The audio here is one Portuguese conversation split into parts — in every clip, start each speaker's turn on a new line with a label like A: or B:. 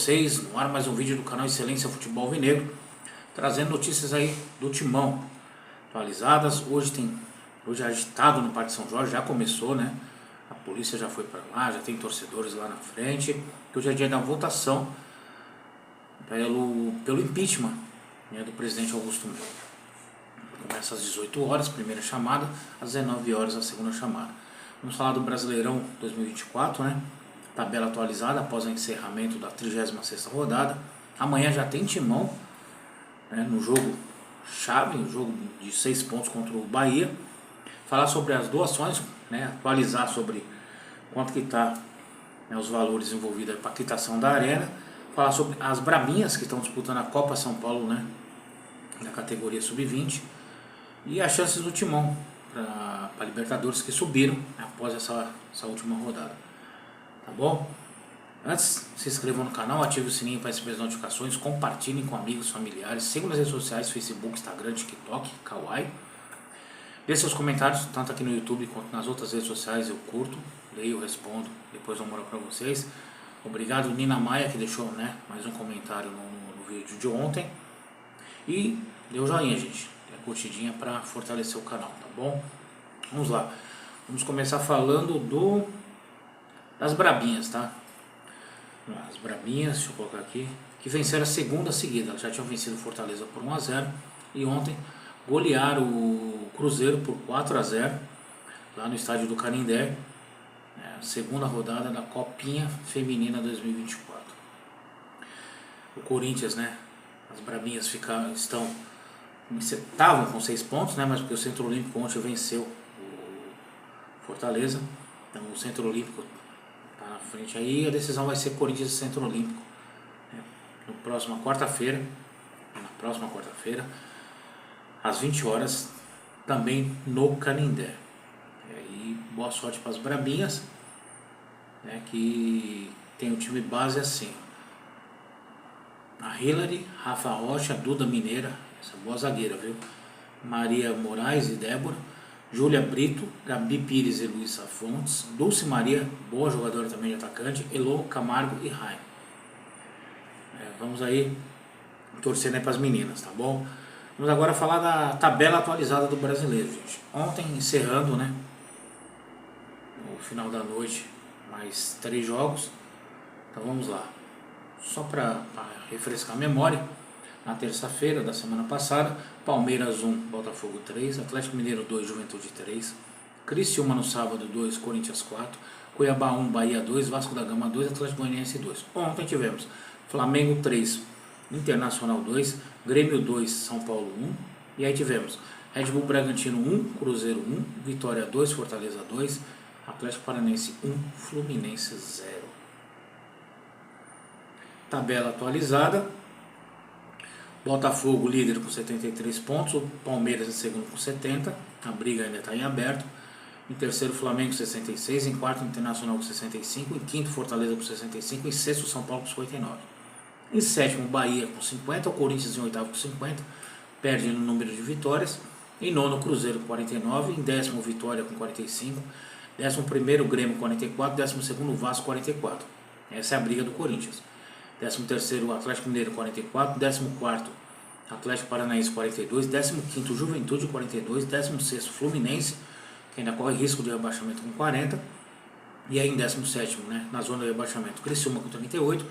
A: vocês, no ar mais um vídeo do canal Excelência Futebol Alvinegro, trazendo notícias aí do Timão atualizadas. Hoje é agitado no Parque São Jorge, já começou, né? A polícia já foi para lá, já tem torcedores lá na frente. Hoje é dia da votação pelo impeachment, né, do presidente Augusto Melo. Começa às 18 horas, primeira chamada, às 19 horas a segunda chamada. Vamos falar do Brasileirão 2024, né? Tabela atualizada após o encerramento da 36ª rodada. Amanhã já tem Timão, né, no jogo chave, um jogo de 6 pontos contra o Bahia. Falar sobre as doações, né, atualizar sobre quanto que está, né, os valores envolvidos para a quitação da arena. Falar sobre as Brabinhas que estão disputando a Copa São Paulo, né, na categoria Sub-20. E as chances do Timão para Libertadores que subiram, né, após essa última rodada. Tá bom? Antes, se inscrevam no canal, ative o sininho para receber as notificações, compartilhem com amigos, familiares, sigam nas redes sociais, Facebook, Instagram, TikTok, Kawaii. Deixe seus comentários, tanto aqui no YouTube quanto nas outras redes sociais, eu curto, leio, respondo, depois dou moral para vocês. Obrigado Nina Maia, que deixou, né, mais um comentário no vídeo de ontem. E dê o joinha, gente, a curtidinha para fortalecer o canal, tá bom? Vamos lá, vamos começar falando das Brabinhas, tá? As Brabinhas, deixa eu colocar aqui, que venceram a segunda seguida. Elas já tinham vencido Fortaleza por 1-0 e ontem golearam o Cruzeiro por 4-0 lá no estádio do Canindé, segunda rodada da Copinha Feminina 2024. O Corinthians, né, as Brabinhas estavam com 6 pontos, né, mas porque o Centro Olímpico ontem venceu o Fortaleza, então o Centro Olímpico tá na frente aí. A decisão vai ser Corinthians e Centro Olímpico, né, na próxima quarta-feira, às 20 horas, também no Canindé. E boa sorte para as Brabinhas, né, que tem o time base assim: a Hilary, Rafa Rocha, Duda Mineira, essa boa zagueira, viu? Maria Moraes e Débora, Júlia Brito, Gabi Pires e Luísa Fontes, Dulce Maria, boa jogadora também de atacante, Elô Camargo e Rai. Vamos aí torcendo aí para as meninas, tá bom? Vamos agora falar da tabela atualizada do Brasileiro, gente. Ontem encerrando, né, no final da noite, mais 3 jogos. Então vamos lá. Só para refrescar a memória, na terça-feira da semana passada, Palmeiras 1, Botafogo 3, Atlético Mineiro 2, Juventude 3, Criciúma no sábado 2, Corinthians 4, Cuiabá 1, Bahia 2, Vasco da Gama 2, Atlético Goianiense 2. Ontem tivemos Flamengo 3, Internacional 2, Grêmio 2, São Paulo 1, e aí tivemos Red Bull Bragantino 1, Cruzeiro 1, Vitória 2, Fortaleza 2, Atlético Paranaense 1, Fluminense 0. Tabela atualizada: Botafogo líder com 73 pontos, o Palmeiras em segundo com 70, a briga ainda está em aberto. Em terceiro, Flamengo com 66, em quarto, Internacional com 65, em quinto, Fortaleza com 65, em sexto, São Paulo com 59. Em sétimo, Bahia com 50, o Corinthians em oitavo com 50, perde no número de vitórias. Em nono, Cruzeiro com 49, em décimo, Vitória com 45, décimo primeiro, Grêmio com 44, décimo segundo, Vasco 44. Essa é a briga do Corinthians. 13º, Atlético Mineiro 44, 14º, Atlético Paranaense 42, 15º, Juventude 42, 16º, Fluminense, que ainda corre risco de rebaixamento com 40, e aí em 17º, né, na zona de rebaixamento, Criciúma com 38,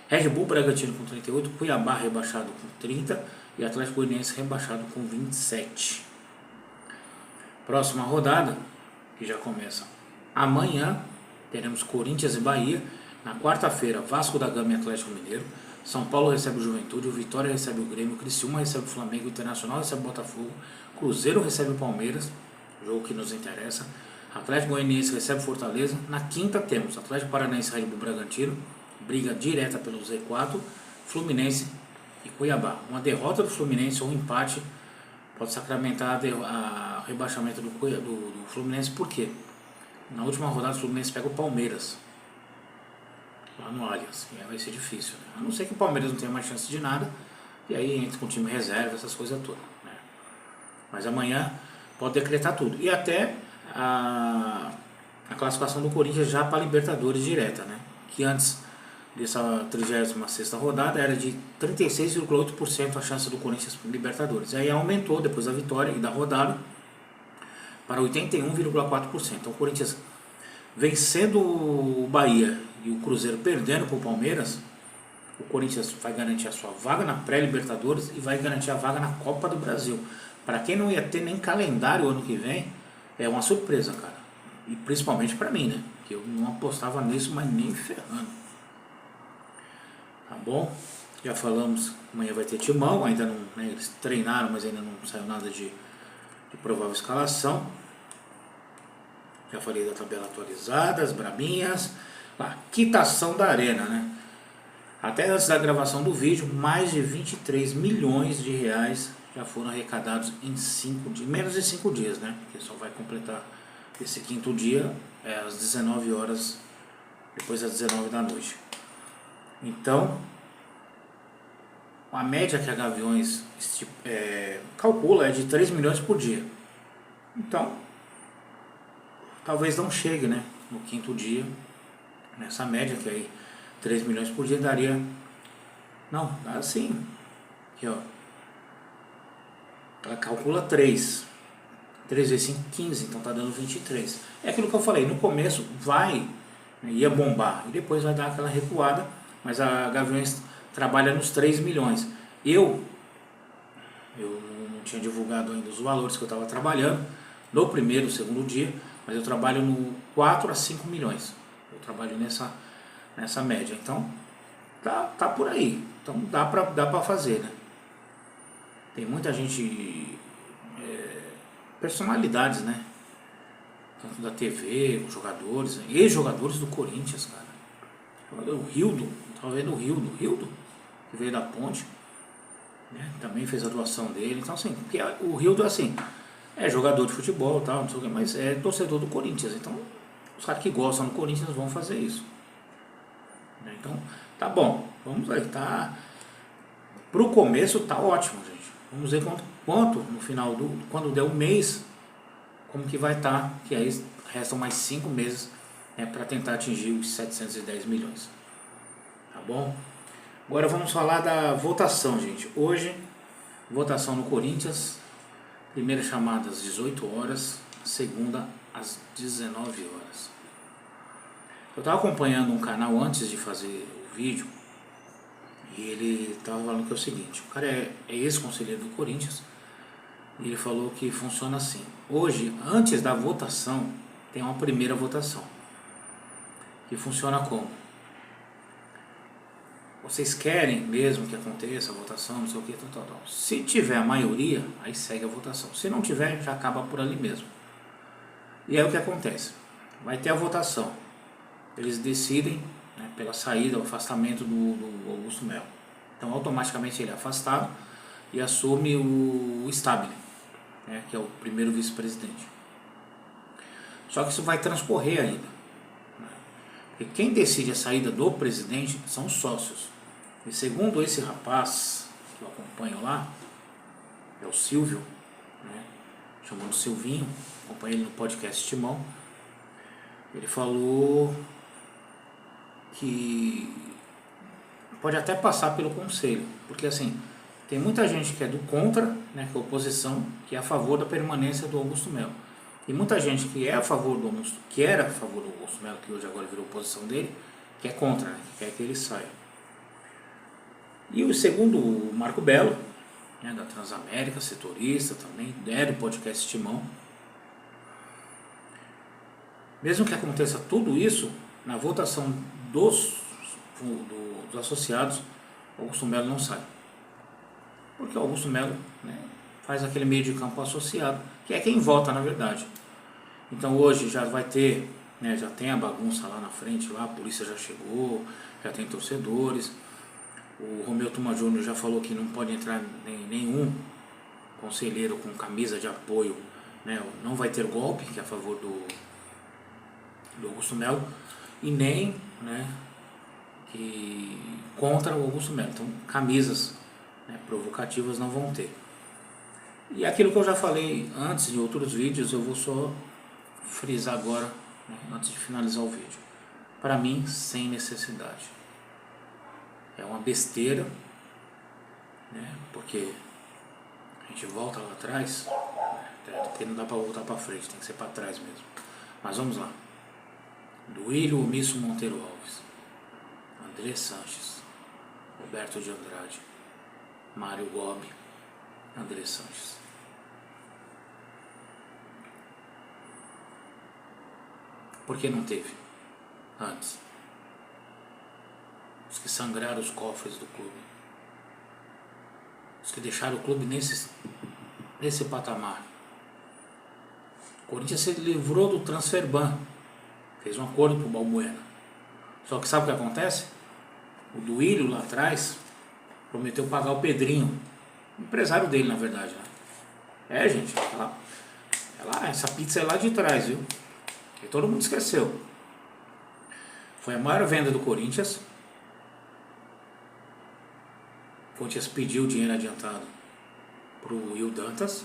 A: Red Bull Bragantino com 38, Cuiabá rebaixado com 30 e Atlético Goianiense rebaixado com 27. Próxima rodada, que já começa amanhã, teremos Corinthians e Bahia. Na quarta-feira, Vasco da Gama e Atlético Mineiro, São Paulo recebe o Juventude, o Vitória recebe o Grêmio, Criciúma recebe o Flamengo, o Internacional recebe o Botafogo, Cruzeiro recebe o Palmeiras, jogo que nos interessa, Atlético Goianiense recebe o Fortaleza. Na quinta temos Atlético Paranaense e Red Bull Bragantino, briga direta pelo Z4, Fluminense e Cuiabá. Uma derrota do Fluminense ou um empate pode sacramentar o rebaixamento do Fluminense. Por quê? Na última rodada o Fluminense pega o Palmeiras lá no Allianz, e aí vai ser difícil, né? A não ser que o Palmeiras não tenha mais chance de nada, e aí entra com o time reserva, essas coisas todas, né? Mas amanhã pode decretar tudo, e até a classificação do Corinthians já para a Libertadores direta, né? Que antes dessa 36ª rodada era de 36,8% a chance do Corinthians Libertadores. Aí aumentou depois da vitória e da rodada para 81,4%. Então o Corinthians vencendo o Bahia e o Cruzeiro perdendo para o Palmeiras, o Corinthians vai garantir a sua vaga na pré-Libertadores e vai garantir a vaga na Copa do Brasil. Para quem não ia ter nem calendário ano que vem, é uma surpresa, cara. E principalmente para mim, né? Que eu não apostava nisso, mas nem ferrando. Tá bom? Já falamos, amanhã vai ter Timão, ainda não, né, eles treinaram, mas ainda não saiu nada de provável escalação. Já falei da tabela atualizada, as brabinhas, a quitação da arena, né? Até antes da gravação do vídeo, mais de 23 milhões de reais já foram arrecadados em menos de 5 dias, né? Porque só vai completar esse 5º dia às 19 horas, depois das 19 da noite. Então, a média que a Gaviões calcula é de 3 milhões por dia. Então, talvez não chegue, né, no 5º dia, nessa média que aí 3 milhões por dia daria... Não, dá sim. Aqui, ó. Ela calcula 3 vezes 5, 15, então tá dando 23. É aquilo que eu falei, no começo vai, né, ia bombar, e depois vai dar aquela recuada, mas a Gaviões trabalha nos 3 milhões. Eu não tinha divulgado ainda os valores que eu estava trabalhando no primeiro, segundo dia, mas eu trabalho no 4 a 5 milhões. Eu trabalho nessa média. Então, tá por aí. Então, dá pra fazer, né? Tem muita gente, personalidades, né? Tanto da TV, jogadores, ex-jogadores do Corinthians, cara. O Rildo, estava vendo o Rildo, que veio da Ponte, né? Também fez a doação dele. Então, assim, porque o Rildo, assim, é jogador de futebol, tal, não sei o que, mas é torcedor do Corinthians. Então, os caras que gostam do Corinthians vão fazer isso. Então, tá bom. Vamos aí, tá. Pro começo tá ótimo, gente. Vamos ver quanto no final quando der o mês, como que vai estar, que aí restam mais 5 meses, né, para tentar atingir os 710 milhões. Tá bom? Agora vamos falar da votação, gente. Hoje, votação no Corinthians. Primeira chamada às 18 horas, segunda às 19 horas. Eu estava acompanhando um canal antes de fazer o vídeo e ele estava falando que é o seguinte: o cara é ex-conselheiro do Corinthians e ele falou que funciona assim. Hoje, antes da votação, tem uma primeira votação que funciona como? Vocês querem mesmo que aconteça a votação, não sei o que, tal. Se tiver a maioria, aí segue a votação. Se não tiver, já acaba por ali mesmo. E aí o que acontece? Vai ter a votação. Eles decidem, né, pela saída, o afastamento do Augusto Melo. Então automaticamente ele é afastado e assume o Stabile, né, que é o primeiro vice-presidente. Só que isso vai transcorrer ainda, né? Porque quem decide a saída do presidente são os sócios. E segundo esse rapaz que eu acompanho lá, é o Silvio, né, chamando Silvinho, acompanho ele no podcast Timão. Ele falou que pode até passar pelo conselho, porque assim, tem muita gente que é do contra, né, que é a oposição, que é a favor da permanência do Augusto Melo. E muita gente que é a favor do Augusto, que era a favor do Augusto Melo, que hoje agora virou oposição dele, que é contra, né, que quer que ele saia. E o segundo, o Marco Belo, né, da Transamérica, setorista também, do podcast Timão. Mesmo que aconteça tudo isso, na votação dos associados, o Augusto Melo não sai. Porque o Augusto Melo, né, faz aquele meio de campo associado, que é quem vota na verdade. Então hoje já vai ter, né, já tem a bagunça lá na frente, lá, a polícia já chegou, já tem torcedores. O Romeu Tuma Júnior já falou que não pode entrar nenhum conselheiro com camisa de apoio, né, não vai ter golpe, que é a favor do Augusto Melo, e nem, né, que contra o Augusto Melo. Então camisas, né, provocativas não vão ter. E aquilo que eu já falei antes em outros vídeos, eu vou só frisar agora, né, antes de finalizar o vídeo. Para mim, sem necessidade. é uma besteira, né? Porque a gente volta lá atrás, né? Porque não dá para voltar para frente, tem que ser para trás mesmo. Mas vamos lá. Duílio Omisso Monteiro Alves, André Sanches, Roberto de Andrade, Mário Gobi, André Sanches. Por que não teve antes? Os que sangraram os cofres do clube, os que deixaram o clube nesse patamar. O Corinthians se livrou do transfer ban, fez um acordo com o Balbuena. Só que sabe o que acontece? O Duílio lá atrás prometeu pagar o Pedrinho, empresário dele na verdade, né? Gente, essa pizza é lá de trás, viu? Que todo mundo esqueceu. Foi a maior venda do Corinthians. O Corinthians pediu dinheiro adiantado pro Will Dantas.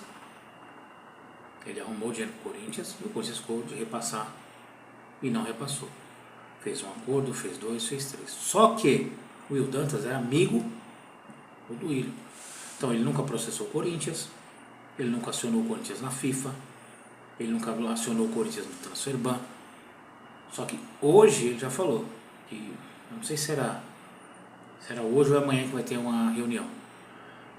A: Ele arrumou dinheiro pro Corinthians e o Corinthians ficou de repassar e não repassou. Fez um acordo, fez 2, fez 3. Só que o Will Dantas é amigo do Duílio. Então ele nunca processou o Corinthians, ele nunca acionou o Corinthians na FIFA, ele nunca acionou o Corinthians no transfer ban. Só que hoje ele já falou que, não sei se será hoje ou amanhã que vai ter uma reunião.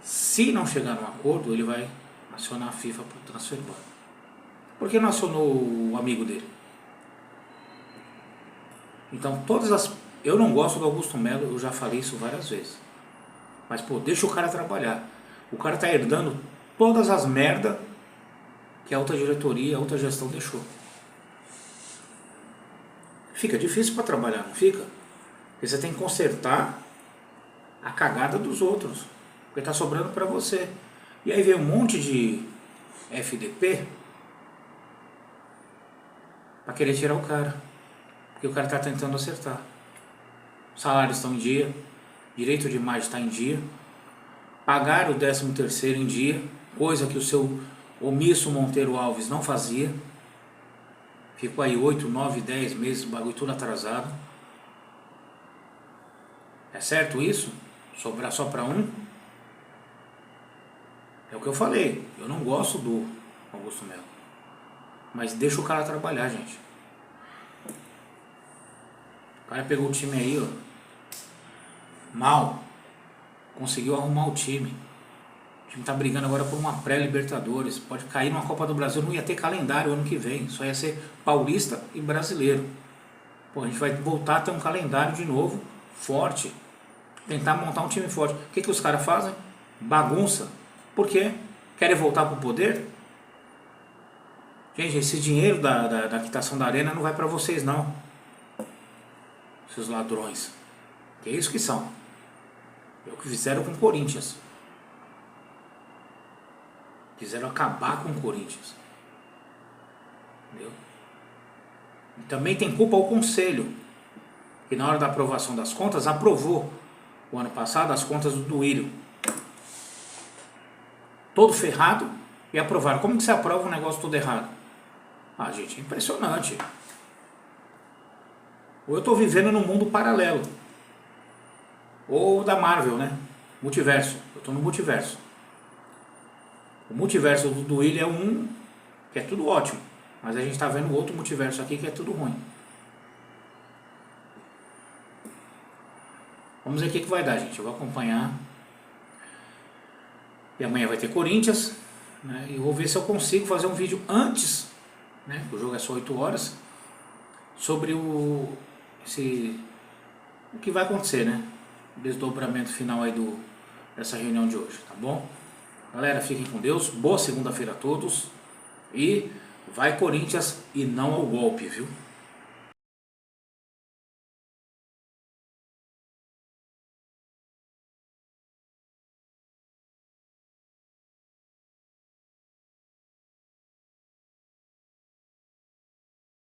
A: Se não chegar num acordo, ele vai acionar a FIFA para o transfer ban. Por que não acionou o amigo dele? Então eu não gosto do Augusto Melo, eu já falei isso várias vezes. Mas pô, deixa o cara trabalhar. O cara tá herdando todas as merdas que a alta diretoria, a alta gestão deixou. Fica difícil para trabalhar, não fica? Porque você tem que consertar a cagada dos outros, porque tá sobrando para você. E aí vem um monte de FDP para querer tirar o cara, porque o cara tá tentando acertar. Os salários estão em dia, direito de imagem está em dia, pagar o 13º em dia, coisa que o seu Omisso Monteiro Alves não fazia. Ficou aí 8, 9, 10 meses, o bagulho tudo atrasado. É certo isso? Sobrar só para um? É o que eu falei, eu não gosto do Augusto Melo, mas deixa o cara trabalhar, gente. O cara pegou o time aí, ó, mal, conseguiu arrumar o time. O time tá brigando agora por uma pré-Libertadores, pode cair numa Copa do Brasil, não ia ter calendário ano que vem, só ia ser paulista e brasileiro. Pô, a gente vai voltar a ter um calendário de novo, forte, tentar montar um time forte. O que os caras fazem? Bagunça. Por quê? Querem voltar pro poder? Gente, esse dinheiro da quitação da arena não vai para vocês não, seus ladrões. Que é isso que são. É o que fizeram com o Corinthians. Quiseram acabar com o Corinthians. Entendeu? E também tem culpa ao Conselho, que na hora da aprovação das contas, aprovou o ano passado as contas do Duílio. Todo ferrado, e aprovaram. Como que você aprova um negócio todo errado? Ah, gente, é impressionante. Ou eu estou vivendo num mundo paralelo, ou da Marvel, né? Multiverso. Eu estou no multiverso. O multiverso do Duílio é um que é tudo ótimo, mas a gente está vendo outro multiverso aqui que é tudo ruim. Vamos ver o que vai dar, gente. Eu vou acompanhar. E amanhã vai ter Corinthians, né? E eu vou ver se eu consigo fazer um vídeo antes, né? O jogo é só 8 horas, sobre o que vai acontecer, né? O desdobramento final aí dessa reunião de hoje, tá bom? Galera, fiquem com Deus, boa segunda-feira a todos e vai Corinthians e não ao golpe, viu?